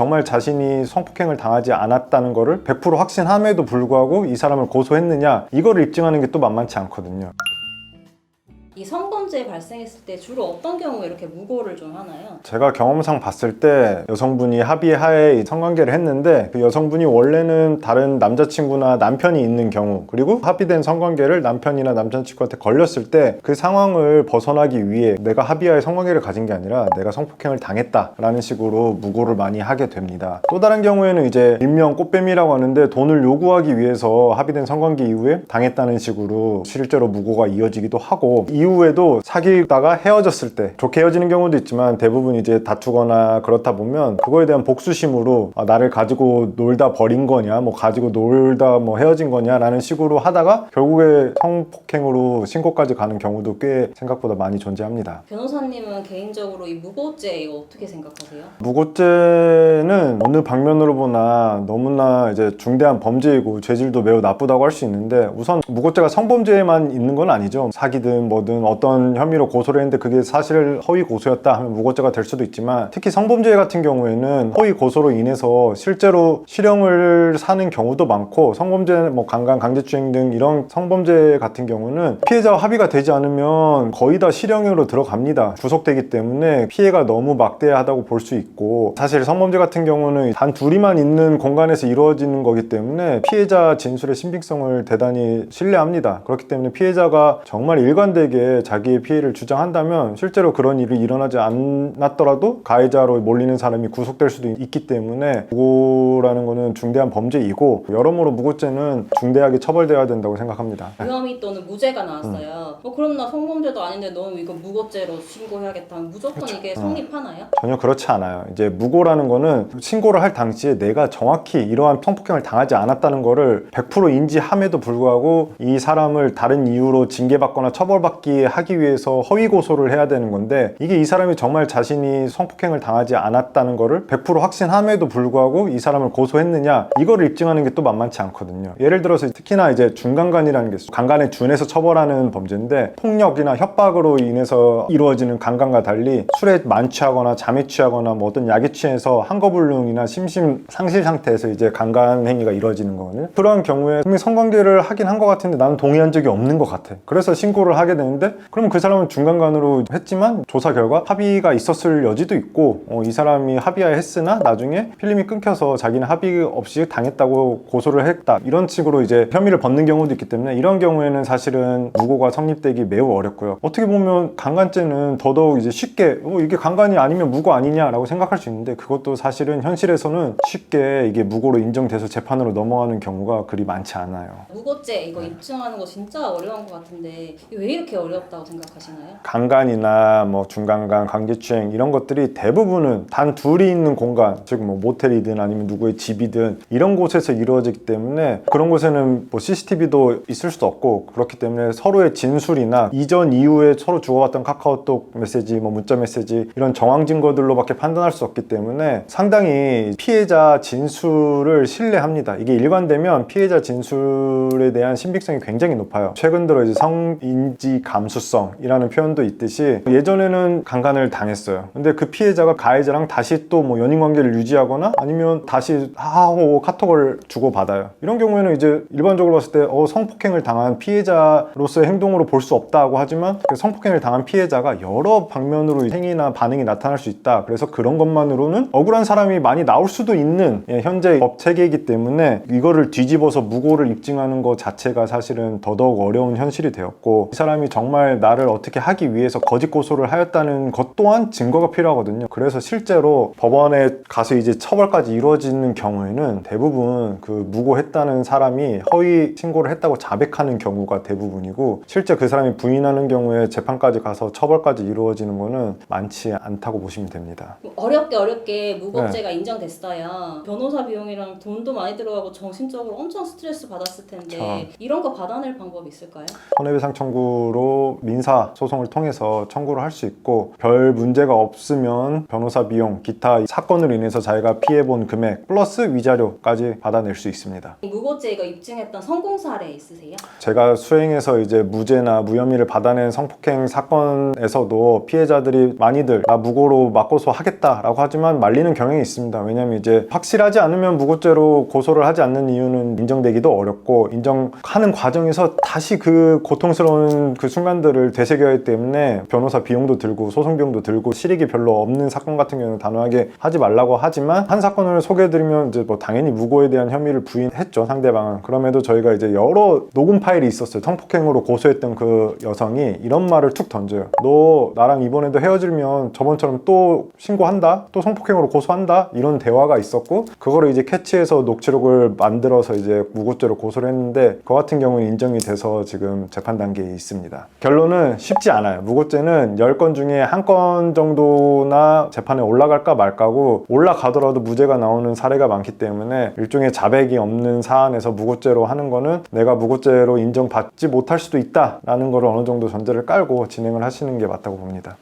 정말 자신이 성폭행을 당하지 않았다는 거를 100% 확신함에도 불구하고 이 사람을 고소했느냐, 이거를 입증하는 게 또 만만치 않거든요. 이 성범죄 발생했을 때 주로 어떤 경우에 이렇게 무고를 좀 하나요? 제가 경험상 봤을 때 여성분이 합의하에 성관계를 했는데 그 여성분이 원래는 다른 남자친구나 남편이 있는 경우, 그리고 합의된 성관계를 남편이나 남자친구한테 걸렸을 때 그 상황을 벗어나기 위해 내가 합의하에 성관계를 가진 게 아니라 내가 성폭행을 당했다라는 식으로 무고를 많이 하게 됩니다. 또 다른 경우에는 이제 일명 꽃뱀이라고 하는데 돈을 요구하기 위해서 합의된 성관계 이후에 당했다는 식으로 실제로 무고가 이어지기도 하고, 이후에도 사귀다가 헤어졌을 때 좋게 헤어지는 경우도 있지만 대부분 이제 다투거나 그렇다 보면 그거에 대한 복수심으로 나를 가지고 놀다 버린 거냐, 뭐 가지고 놀다 뭐 헤어진 거냐 라는 식으로 하다가 결국에 성폭행으로 신고까지 가는 경우도 꽤 생각보다 많이 존재합니다. 변호사님은 개인적으로 이 무고죄 이거 어떻게 생각하세요? 무고죄는 어느 방면으로 보나 너무나 이제 중대한 범죄이고 죄질도 매우 나쁘다고 할 수 있는데, 우선 무고죄가 성범죄에만 있는 건 아니죠. 사기든 뭐든 어떤 혐의로 고소를 했는데 그게 사실 허위 고소였다 하면 무고죄가 될 수도 있지만, 특히 성범죄 같은 경우에는 허위 고소로 인해서 실제로 실형을 사는 경우도 많고, 성범죄 뭐 강간, 강제추행 등 이런 성범죄 같은 경우는 피해자와 합의가 되지 않으면 거의 다 실형으로 들어갑니다. 구속되기 때문에 피해가 너무 막대하다고 볼 수 있고, 사실 성범죄 같은 경우는 단 둘이만 있는 공간에서 이루어지는 거기 때문에 피해자 진술의 신빙성을 대단히 신뢰합니다. 그렇기 때문에 피해자가 정말 일관되게 자기의 피해를 주장한다면 실제로 그런 일이 일어나지 않았더라도 가해자로 몰리는 사람이 구속될 수도 있기 때문에 무고라는 거는 중대한 범죄이고, 여러모로 무고죄는 중대하게 처벌돼야 된다고 생각합니다. 무혐의 또는 무죄가 나왔어요. 그럼 나 성범죄도 아닌데 너는 이거 무고죄로 신고해야겠다 하면 무조건 이게 성립하나요? 전혀 그렇지 않아요. 이제 무고라는 거는 신고를 할 당시에 내가 정확히 이러한 성폭행을 당하지 않았다는 거를 100% 인지함에도 불구하고 이 사람을 다른 이유로 징계받거나 처벌받기 하기 위해서 허위 고소를 해야 되는 건데, 이게 이 사람이 정말 자신이 성폭행을 당하지 않았다는 거를 100% 확신함에도 불구하고 이 사람을 고소했느냐, 이거를 입증하는 게 또 만만치 않거든요. 예를 들어서 특히나 이제 중강간이라는 게 있어요. 강간에 준해서 처벌하는 범죄인데, 폭력이나 협박으로 인해서 이루어지는 강간과 달리 술에 만취하거나 잠에 취하거나 뭐 어떤 약에 취해서 한거불능이나 심신 상실 상태에서 이제 강간 행위가 이루어지는 거거든요. 그런 경우에 분명히 성관계를 하긴 한 것 같은데 나는 동의한 적이 없는 것 같아. 그래서 신고를 하게 되는데, 그러면 그 사람은 중간간으로 했지만 조사 결과 합의가 있었을 여지도 있고, 이 사람이 합의하에 했으나 나중에 필름이 끊겨서 자기는 합의 없이 당했다고 고소를 했다, 이런 식으로 이제 혐의를 벗는 경우도 있기 때문에 이런 경우에는 사실은 무고가 성립되기 매우 어렵고요. 어떻게 보면 강간죄는 더더욱 이제 쉽게 이게 강간이 아니면 무고 아니냐라고 생각할 수 있는데, 그것도 사실은 현실에서는 쉽게 이게 무고로 인정돼서 재판으로 넘어가는 경우가 그리 많지 않아요. 무고죄 이거 입증하는 거 진짜 어려운 것 같은데 왜 이렇게 어렵다고 생각하시나요? 강간이나 뭐 중강간, 강제추행 이런 것들이 대부분은 단 둘이 있는 공간, 즉 뭐 모텔이든 아니면 누구의 집이든 이런 곳에서 이루어지기 때문에, 그런 곳에는 뭐 CCTV도 있을 수도 없고, 그렇기 때문에 서로의 진술이나 이전 이후에 서로 주고받던 카카오톡 메시지, 뭐 문자 메시지 이런 정황 증거들로밖에 판단할 수 없기 때문에 상당히 피해자 진술을 신뢰합니다. 이게 일관되면 피해자 진술에 대한 신빙성이 굉장히 높아요. 최근 들어 이제 성인지 감수성이라는 표현도 있듯이, 예전에는 강간을 당했어요. 근데 그 피해자가 가해자랑 다시 또 뭐 연인 관계를 유지하거나 아니면 다시 하하호 카톡을 주고받아요. 이런 경우에는 이제 일반적으로 봤을 때 성폭행을 당한 피해자로서의 행동으로 볼 수 없다고 하지만, 그 성폭행을 당한 피해자가 여러 방면으로 행위나 반응이 나타날 수 있다. 그래서 그런 것만으로는 억울한 사람이 많이 나올 수도 있는 현재 법 체계이기 때문에 이거를 뒤집어서 무고를 입증하는 것 자체가 사실은 더더욱 어려운 현실이 되었고, 이 사람이 정말 나를 어떻게 하기 위해서 거짓 고소를 하였다는 것 또한 증거가 필요하거든요. 그래서 실제로 법원에 가서 이제 처벌까지 이루어지는 경우에는 대부분 그 무고했다는 사람이 허위 신고를 했다고 자백하는 경우가 대부분이고, 실제 그 사람이 부인하는 경우에 재판까지 가서 처벌까지 이루어지는 거는 많지 않다고 보시면 됩니다. 어렵게 무고죄가 인정됐어요. 변호사 비용이랑 돈도 많이 들어가고 정신적으로 엄청 스트레스 받았을 텐데 이런 거 받아낼 방법이 있을까요? 손해배상 청구로 경우에도 민사 소송을 통해서 청구를 할 수 있고 별 문제가 없으면 변호사 비용, 기타 사건으로 인해서 자기가 피해본 금액 플러스 위자료까지 받아낼 수 있습니다. 무고죄 이거 입증했던 성공 사례 있으세요? 제가 수행해서 이제 무죄나 무혐의를 받아낸 성폭행 사건에서도 피해자들이 많이들 나 무고로 맞고소 하겠다라고 하지만 말리는 경향이 있습니다. 왜냐하면 이제 확실하지 않으면 무고죄로 고소를 하지 않는 이유는 인정되기도 어렵고 인정하는 과정에서 다시 그 고통스러운 그 순간들을 되새겨야 하기 때문에 변호사 비용도 들고 소송 비용도 들고 실익이 별로 없는 사건 같은 경우는 단호하게 하지 말라고 하지만 한 사건을 소개해드리면 이제 뭐 당연히 무고에 대한 혐의를 부인했죠, 상대방은. 그럼에도 저희가 이제 여러 녹음 파일이 있었어요. 성폭행으로 고소했던 그 여성이 이런 말을 툭 던져요. 너 나랑 이번에도 헤어지면 저번처럼 또 신고한다? 또 성폭행으로 고소한다? 이런 대화가 있었고 그거를 이제 캐치해서 녹취록을 만들어서 이제 무고죄로 고소를 했는데 그 같은 경우는 인정이 돼서 지금 재판 단계에 있습니다. 결론은 쉽지 않아요. 무고죄는 10건 중에 한 건 정도나 재판에 올라갈까 말까고 올라가더라도 무죄가 나오는 사례가 많기 때문에 일종의 자백이 없는 사안에서 무고죄로 하는 거는 내가 무고죄로 인정받지 못할 수도 있다라는 거를 어느 정도 전제를 깔고 진행을 하시는 게 맞다고 봅니다.